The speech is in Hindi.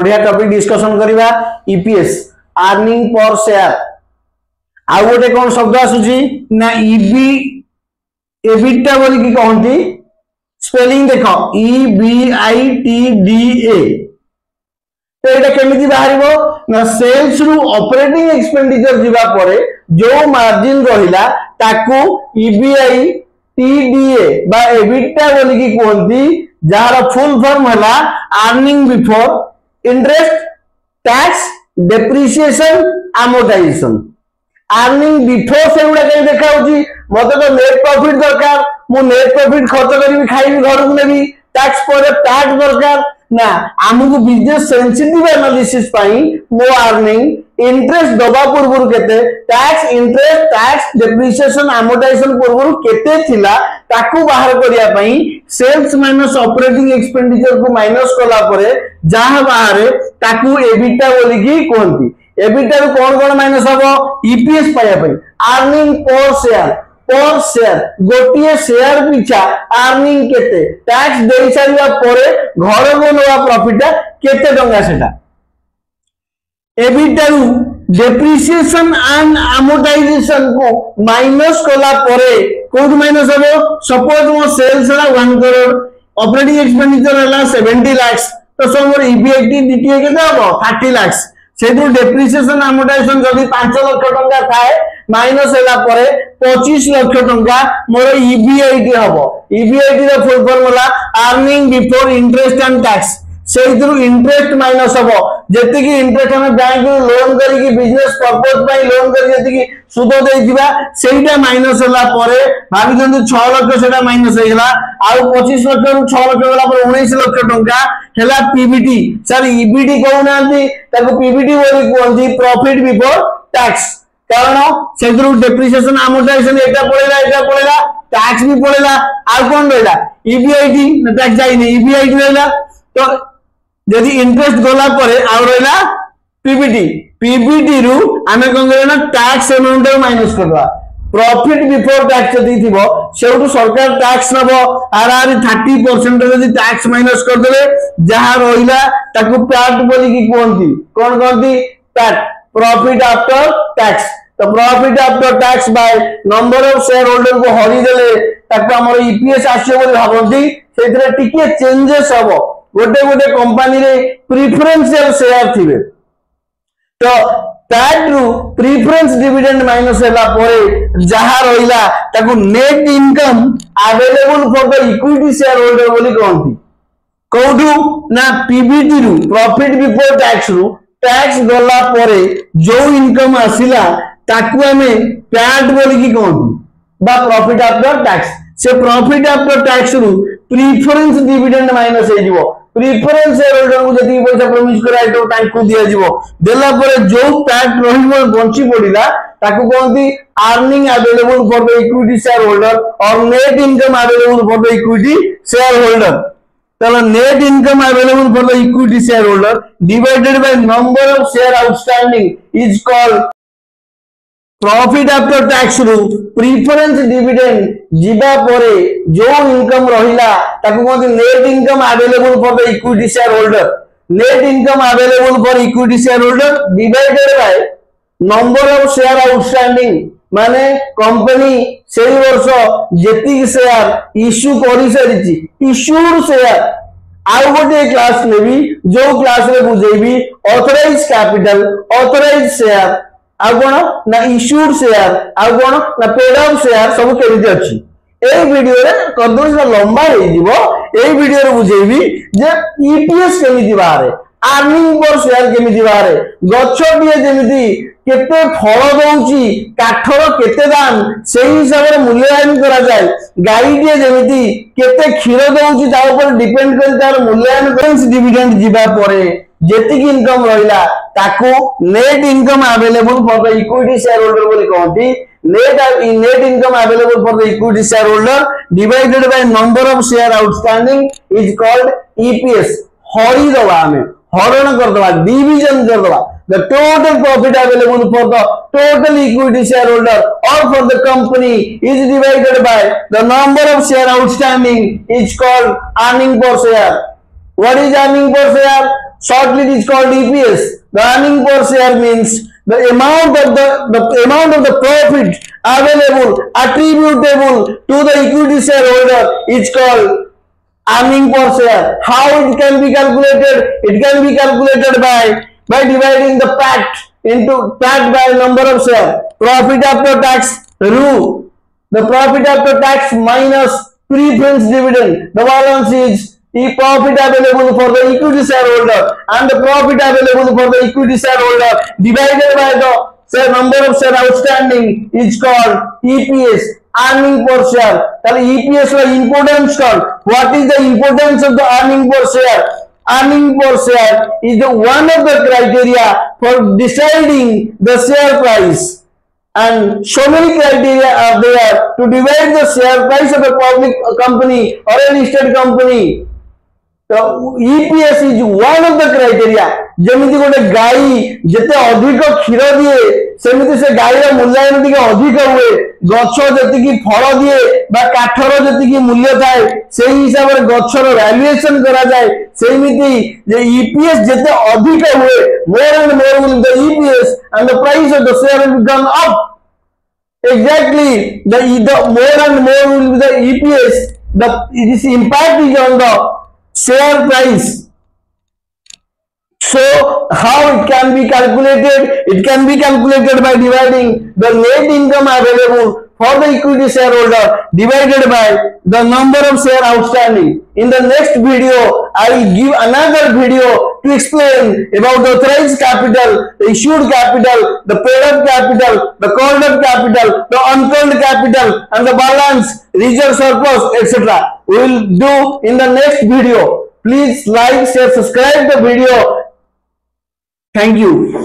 बढ़िया टॉपिक डिस्कशन करबा ईपीएस अर्निंग पर शेयर आ गोटे कौन शब्द आसुची ना ईबी एबिटा बोली की कहंती स्पेलिंग देखो EBITDA तो एटा केमिति बाहरिबो ना सेल्स रु ऑपरेटिंग एक्सपेंडिचर जीवा परे जो मार्जिन रहिला ताकू EBITDA बा एबिटा बोली की कहंती जहार फुल फॉर्म हला earning before interest tax depreciation amortization earning before से गुडा कहीं देखा होची मते तो नेट प्रॉफिट दरकार मु नेट प्रॉफिट खर्च करी खाइबी घर को नेबी टैक्स पर टैक्स दरकार ना हमहु बिजनेस सेंसिटिव एनालिसिस पाई मो अर्निंग इंटरेस्ट दबा पूर्व केते tax interest tax depreciation amortization पूर्व केते थिला ताकू बाहर करिया पई सेल्स माइनस ऑपरेटिंग एक्सपेंडिचर को माइनस कला परे जहां बाहर ताकू एबिटा बोली की कहंती एबिटा रो कोन माइनस हबो ईपीएस पाया पई अर्निंग पर शेयर गोटिए शेयर पिछा अर्निंग केते टैक्स देई सारिया परे घर को नवा प्रॉफिट केते टंगा सेटा एबिटा रो डेप्रिसिएशन एंड amortization को माइनस कला परे कोड माइनस हबो सपोज मो सेल्स रा 1 करोड़ ऑपरेटिंग एक्सपेंडिचर हला 70 लाख तो समोर EBITDA केते हबो 30 लाख सेदु डेप्रिसिएशन amortization जदी 5 लाख टंका थाए माइनस हैला परे 25 लाख टंका मोर EBIT हबो EBIT रा फुल फॉर्म होला earning before interest and tax सेदु इंटरेस्ट माइनस हबो जति की इंटरेस्ट हम बैंक रो लोन करी की बिजनेस पर्पस पई लोन करी जति की सुद देई दिबा सेटा माइनस होला परे भाबी जंतु 6 लाख सेटा माइनस हैला आ 25 लाख रु 6 लाख होला पर 19 लाख टंका हैला पीबीटी सर ईबीटी कहू नांती ताको पीबीटी बोली कहंती प्रॉफिट बिफोर टैक्स कारण सेदु डेप्रिसिएशन amortization एटा पड़ेला टैक्स भी पड़ेला आ कोन रहला EBIT न टैक्स जाई नै EBIT रहला तो यदि इंटरेस्ट गला परे आ रहला पीबीटी रु आमे कोन करना टैक्स अमाउंट माइनस करबा प्रॉफिट बिफोर टैक्स जदी थिबो सेउटु सरकार टैक्स नबो आर 30% जदी टैक्स माइनस कर देले जहां रहिला ताकू पैट बोली की कहंती कोन कहंती पैट प्रॉफिट आफ्टर टैक्स तो profit after tax bye number of share holder को हरि देले ताकू हमर ईपीएस आछे बोली भाबंती सेतरे टिके चेंजेस हबो गोटे गोटे कंपनी रे प्रेफरेंशियल शेयर थिबे तो पैट रु प्रेफरेंस डिविडेंड माइनस हैला परे जहां रहिला ताकू net income available for the equity shareholder बोली कहंती कोठू ना पीबीटी रु प्रॉफिट बिफोर टैक्स रु टैक्स गला परे जो इनकम आसिला ताकू हमें पैट बोली की कहंती बा प्रॉफिट आफ्टर टैक्स से प्रॉफिट आफ्टर टैक्स रु प्रेफरेंस डिविडेंड माइनस हे जीवो प्रेफरेंस शेयर होल्डर को जति पैसा प्रॉमिस कराय तो ताकू दिया जीवो देला परे जो पैट रहिबो बंची पडिला ताकू कहंती earning available for the equity shareholder और net income available for the equity shareholder तो net income available for the equity shareholder divided by number of share outstanding is called profit after tax रु प्रेफरेंस डिविडेंड जीवा परे जो इनकम रहिला ताकू कहते net income available for the equity shareholder net income available for equity shareholder divided by number of share outstanding माने कंपनी सेही वर्ष जेति शेयर इश्यू करि सरिची इश्यूड शेयर आउ गोटे क्लास लेबी जो क्लास रे बुझेबी ऑथराइज कैपिटल ऑथराइज शेयर आ कोन ना इश्यूड शेयर आ कोन ना पेड अप शेयर सब केमिति अछि ए वीडियो रे कदो से लंबा हे जीवो ए वीडियो रे बुझेबी जे ईपीएस केमिति बारे अर्निंग पर शेयर केमिति बारे गछटिए जेमिति केते फल दउची काठर केते दाम सेही हिसाब रे मूल्यांकन करा जाय गाईटिए जेमिति केते क्षीर दउची ता ऊपर डिपेंड करि तार मूल्यांकन करेंस डिविडेंड जीवा परे जेतिक इनकम रहिला ताकू net income available for the equity shareholder बोली कहंती net income available for the equity shareholder divided by number of share outstanding is called EPS हरि दवा हमें हरण कर दवा डिवीजन कर दवा the total profit available for the total equity shareholder or for the company is divided by the number of share outstanding is called earning per share. What is earning per share? Shortly it is called EPS. The earning per share means the amount of the profit available attributable to the equity shareholder is called earning per share. How it can be calculated? It can be calculated by dividing the PAT by number of share. Profit after tax rule. The profit after tax minus preference dividend. The balance is the profit available for the equity shareholder, and the profit available for the equity shareholder divided by the number of share outstanding is called EPS, earning per share. The EPS la importance called. What is the importance of the earning per share? Earning per share is the one of the criteria for deciding the share price. And so many criteria are there to divide the share price of a public company or a listed company. So EPS is one of the criteria. जमिति गोटे गाई जते अधिक क्षीर दिए सेमिति से गाईर मूल्यायन टिके अधिक हुए, गछ जतिकी फल दिए बा काठर जतिकी मूल्य थाए सेही हिसाब रे गछर वैल्यूएशन करा जाए, सेमिति जे EPS जते अधिक हुए, more and more will the EPS and the price of the share will become up. Exactly, the more and more will be the EPS. This impact is on the share price. So how it can be calculated? It can be calculated by dividing the net income available for the equity shareholder divided by the number of share outstanding. In the next video, I will give another video to explain about the authorized capital, the issued capital, the paid up capital, the called up capital, the uncalled capital, and the balance, reserve surplus, etc. We will do in the next video. Please like, share, subscribe the video. Thank you.